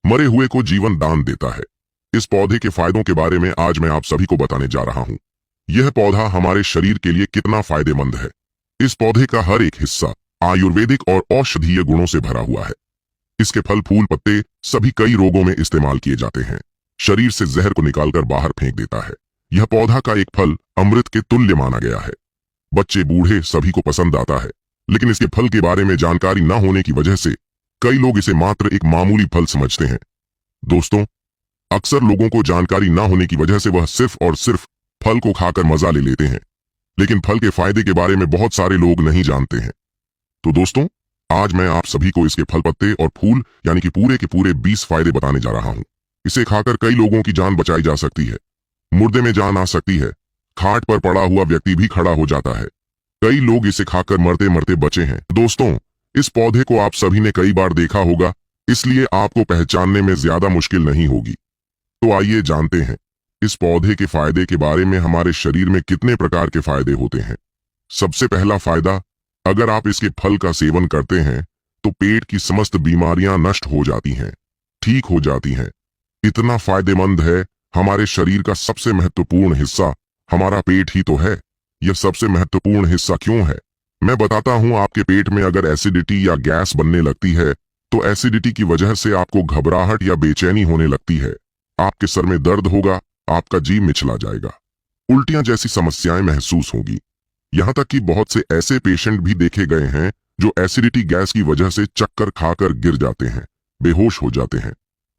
मरे हुए को जीवन दान देता है। इस पौधे के फायदों के बारे में आज मैं आप सभी को बताने जा रहा हूँ। यह पौधा हमारे शरीर के लिए कितना फायदेमंद है। इस पौधे का हर एक हिस्सा आयुर्वेदिक और औषधीय गुणों से भरा हुआ है। इसके फल, फूल, पत्ते सभी कई रोगों में इस्तेमाल किए जाते हैं। शरीर से जहर को निकालकर बाहर फेंक देता है। यह पौधा का एक फल अमृत के तुल्य माना गया है। बच्चे बूढ़े सभी को पसंद आता है, लेकिन इसके फल के बारे में जानकारी न होने की वजह से कई लोग इसे मात्र एक मामूली फल समझते हैं। दोस्तों, अक्सर लोगों को जानकारी न होने की वजह से वह सिर्फ और सिर्फ फल को खाकर मजा ले लेते हैं, लेकिन फल के फायदे के बारे में बहुत सारे लोग नहीं जानते हैं। तो दोस्तों, आज मैं आप सभी को इसके फल, पत्ते और फूल यानी कि पूरे के पूरे 20 फायदे बताने जा रहा हूं। इसे खाकर कई लोगों की जान बचाई जा सकती है, मुर्दे में जान आ सकती है, खाट पर पड़ा हुआ व्यक्ति भी खड़ा हो जाता है। कई लोग इसे खाकर मरते मरते बचे हैं। दोस्तों, इस पौधे को आप सभी ने कई बार देखा होगा, इसलिए आपको पहचानने में ज्यादा मुश्किल नहीं होगी। तो आइए जानते हैं इस पौधे के फायदे के बारे में। हमारे शरीर में कितने प्रकार के फायदे होते हैं। सबसे पहला फायदा, अगर आप इसके फल का सेवन करते हैं तो पेट की समस्त बीमारियां नष्ट हो जाती हैं, ठीक हो जाती हैं। इतना फायदेमंद है। हमारे शरीर का सबसे महत्वपूर्ण हिस्सा हमारा पेट ही तो है। यह सबसे महत्वपूर्ण हिस्सा क्यों है, मैं बताता हूं। आपके पेट में अगर एसिडिटी या गैस बनने लगती है तो एसिडिटी की वजह से आपको घबराहट या बेचैनी होने लगती है। आपके सर में दर्द होगा, आपका जी मिचला जाएगा, उल्टियां जैसी समस्याएं महसूस होगी। यहां तक कि बहुत से ऐसे पेशेंट भी देखे गए हैं जो एसिडिटी गैस की वजह से चक्कर खाकर गिर जाते हैं, बेहोश हो जाते हैं।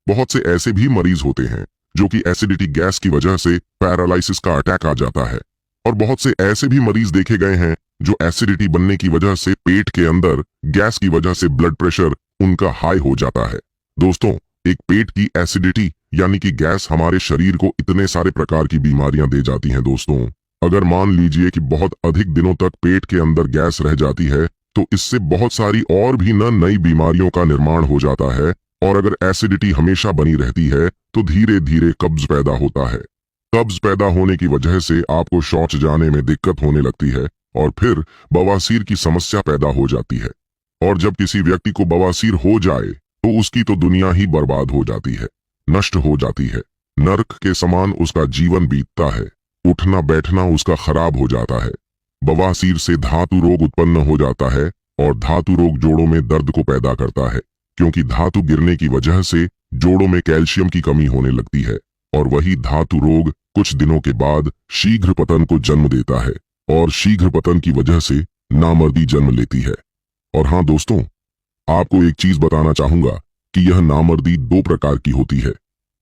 बहुत से ऐसे भी मरीज होते हैं जो कि एसिडिटी गैस की वजह से पैरालिसिस का अटैक आ जाता है। और बहुत से ऐसे भी मरीज देखे गए हैं जो एसिडिटी बनने की वजह से पेट के अंदर गैस की वजह से ब्लड प्रेशर उनका हाई हो जाता है। दोस्तों, एक पेट की एसिडिटी यानी कि गैस हमारे शरीर को इतने सारे प्रकार की बीमारियां दे जाती हैं। दोस्तों, अगर मान लीजिए कि बहुत अधिक दिनों तक पेट के अंदर गैस रह जाती है तो इससे बहुत सारी और भी नई बीमारियों का निर्माण हो जाता है। और अगर एसिडिटी हमेशा बनी रहती है तो धीरे धीरे कब्ज पैदा होता है। कब्ज पैदा होने की वजह से आपको शौच जाने में दिक्कत होने लगती है और फिर बवासीर की समस्या पैदा हो जाती है। और जब किसी व्यक्ति को बवासीर हो जाए तो उसकी तो दुनिया ही बर्बाद हो जाती है, नष्ट हो जाती है। नर्क के समान उसका जीवन बीतता है। उठना बैठना उसका खराब हो जाता है। बवासीर से धातु रोग उत्पन्न हो जाता है और धातु रोग जोड़ों में दर्द को पैदा करता है, क्योंकि धातु गिरने की वजह से जोड़ों में कैल्शियम की कमी होने लगती है। और वही धातु रोग कुछ दिनों के बाद शीघ्र पतन को जन्म देता है और शीघ्र पतन की वजह से नामर्दी जन्म लेती है। और हाँ दोस्तों, आपको एक चीज बताना चाहूंगा कि यह नामर्दी 2 प्रकार की होती है।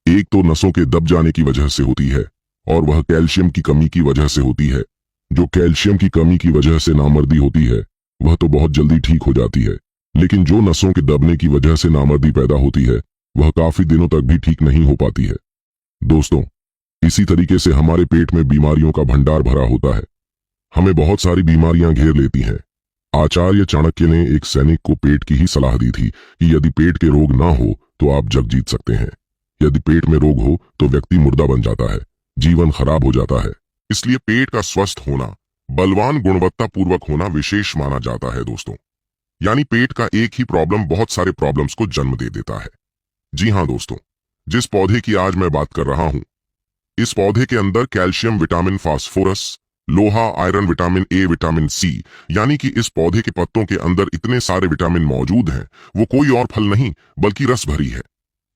एक तो नसों के दब जाने की वजह से होती है और वह कैल्शियम की कमी की वजह से होती है। जो कैल्शियम की कमी की वजह से नामर्दी होती है वह तो बहुत जल्दी ठीक हो जाती है, लेकिन जो नसों के दबने की वजह से नामर्दी पैदा होती है वह काफी दिनों तक भी ठीक नहीं हो पाती है। दोस्तों, इसी तरीके से हमारे पेट में बीमारियों का भंडार भरा होता है। हमें बहुत सारी बीमारियां घेर लेती हैं। आचार्य चाणक्य ने एक सैनिक को पेट की ही सलाह दी थी कि यदि पेट के रोग ना हो तो आप जग जीत सकते हैं। यदि पेट में रोग हो तो व्यक्ति मुर्दा बन जाता है, जीवन खराब हो जाता है। इसलिए पेट का स्वस्थ होना, बलवान, गुणवत्ता पूर्वक होना विशेष माना जाता है। दोस्तों, यानी पेट का एक ही प्रॉब्लम बहुत सारे प्रॉब्लम्स को जन्म दे देता है। जी हाँ दोस्तों, जिस पौधे की आज मैं बात कर रहा हूं, इस पौधे के अंदर कैल्शियम, विटामिन, फास्फोरस, लोहा, iron, vitamin A, vitamin C, यानी कि इस पौधे के पत्तों के अंदर इतने सारे विटामिन मौजूद हैं, वो कोई और फल नहीं बल्कि रस भरी है।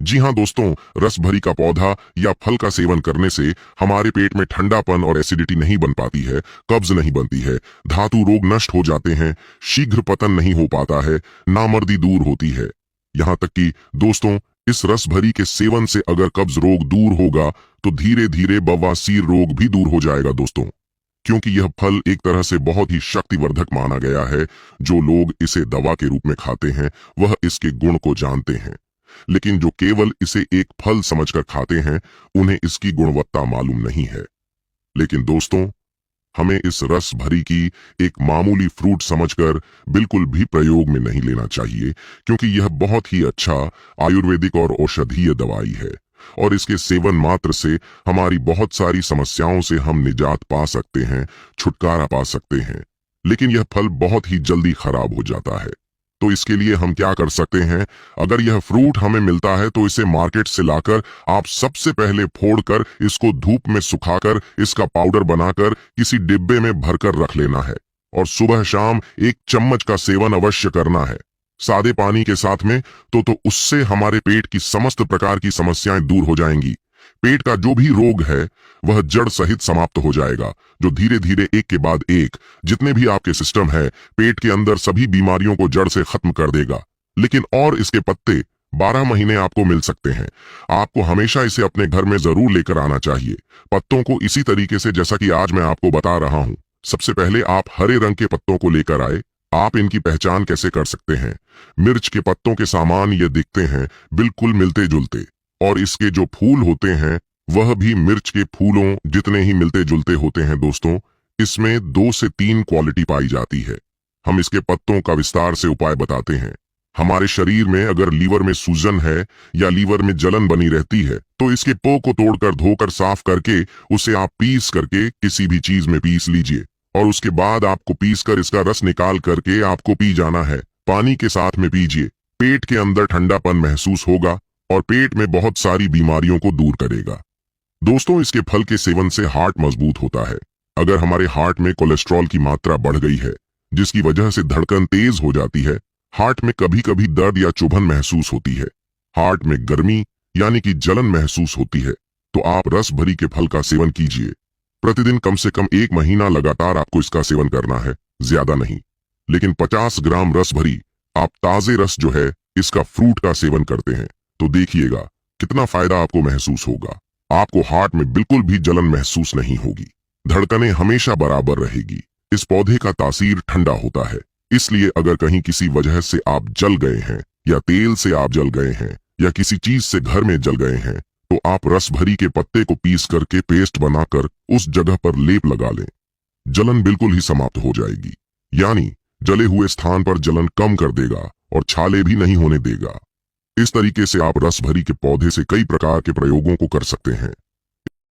जी हाँ दोस्तों, रस भरी का पौधा या फल का सेवन करने से हमारे पेट में ठंडापन और एसिडिटी नहीं बन पाती है, कब्ज नहीं बनती है, धातु रोग नष्ट हो जाते हैं, शीघ्र पतन नहीं हो पाता है, नामर्दी दूर होती है। यहाँ तक कि दोस्तों, इस रस भरी के सेवन से अगर कब्ज रोग दूर होगा तो धीरे धीरे बवासीर रोग भी दूर हो जाएगा। दोस्तों, क्योंकि यह फल एक तरह से बहुत ही शक्तिवर्धक माना गया है। जो लोग इसे दवा के रूप में खाते हैं वह इसके गुण को जानते हैं, लेकिन जो केवल इसे एक फल समझकर खाते हैं उन्हें इसकी गुणवत्ता मालूम नहीं है। लेकिन दोस्तों, हमें इस रस भरी की एक मामूली फ्रूट समझकर बिल्कुल भी प्रयोग में नहीं लेना चाहिए, क्योंकि यह बहुत ही अच्छा आयुर्वेदिक और औषधीय दवाई है और इसके सेवन मात्र से हमारी बहुत सारी समस्याओं से हम निजात पा सकते हैं, छुटकारा पा सकते हैं। लेकिन यह फल बहुत ही जल्दी खराब हो जाता है। तो इसके लिए हम क्या कर सकते हैं, अगर यह फ्रूट हमें मिलता है तो इसे मार्केट से लाकर आप सबसे पहले फोड़कर इसको धूप में सुखाकर इसका पाउडर बनाकर किसी डिब्बे में भरकर रख लेना है और सुबह शाम 1 चम्मच का सेवन अवश्य करना है सादे पानी के साथ में। तो उससे हमारे पेट की समस्त प्रकार की समस्याएं दूर हो जाएंगी। पेट का जो भी रोग है वह जड़ सहित समाप्त हो जाएगा, जो धीरे धीरे एक के बाद एक जितने भी आपके सिस्टम है पेट के अंदर सभी बीमारियों को जड़ से खत्म कर देगा। लेकिन और इसके पत्ते 12 महीने आपको मिल सकते हैं। आपको हमेशा इसे अपने घर में जरूर लेकर आना चाहिए। पत्तों को इसी तरीके से जैसा कि आज मैं आपको बता रहा हूं। सबसे पहले आप हरे रंग के पत्तों को लेकर आए। आप इनकी पहचान कैसे कर सकते हैं, मिर्च के पत्तों के सामान ये दिखते हैं बिल्कुल मिलते जुलते, और इसके जो फूल होते हैं वह भी मिर्च के फूलों जितने ही मिलते जुलते होते हैं। दोस्तों, इसमें 2 से 3 क्वालिटी पाई जाती है। हम इसके पत्तों का विस्तार से उपाय बताते हैं। हमारे शरीर में अगर लीवर में सूजन है या लीवर में जलन बनी रहती है तो इसके पो को तोड़कर धोकर साफ करके उसे आप पीस करके किसी भी चीज में पीस लीजिए और उसके बाद आपको पीस कर इसका रस निकाल करके आपको पी जाना है। पानी के साथ में पीजिए। पेट के अंदर ठंडापन महसूस होगा और पेट में बहुत सारी बीमारियों को दूर करेगा। दोस्तों, इसके फल के सेवन से हार्ट मजबूत होता है। अगर हमारे हार्ट में कोलेस्ट्रॉल की मात्रा बढ़ गई है जिसकी वजह से धड़कन तेज हो जाती है, हार्ट में कभी कभी दर्द या चुभन महसूस होती है, हार्ट में गर्मी यानी कि जलन महसूस होती है, तो आप रस भरी के फल का सेवन कीजिए। प्रतिदिन कम से कम 1 महीना लगातार आपको इसका सेवन करना है, ज्यादा नहीं। लेकिन 50 ग्राम रस भरी आप ताजे रस जो है इसका फ्रूट का सेवन करते हैं तो देखिएगा कितना फायदा आपको महसूस होगा। आपको हार्ट में बिल्कुल भी जलन महसूस नहीं होगी, धड़कनें हमेशा बराबर रहेगी। इस पौधे का तासीर ठंडा होता है, इसलिए अगर कहीं किसी वजह से आप जल गए हैं या तेल से आप जल गए हैं या किसी चीज से घर में जल गए हैं तो आप रस भरी के पत्ते को पीस करके पेस्ट बनाकर उस जगह पर लेप लगा लें। जलन बिल्कुल ही समाप्त हो जाएगी, यानी जले हुए स्थान पर जलन कम कर देगा और छाले भी नहीं होने देगा। इस तरीके से आप रस भरी के पौधे से कई प्रकार के प्रयोगों को कर सकते हैं।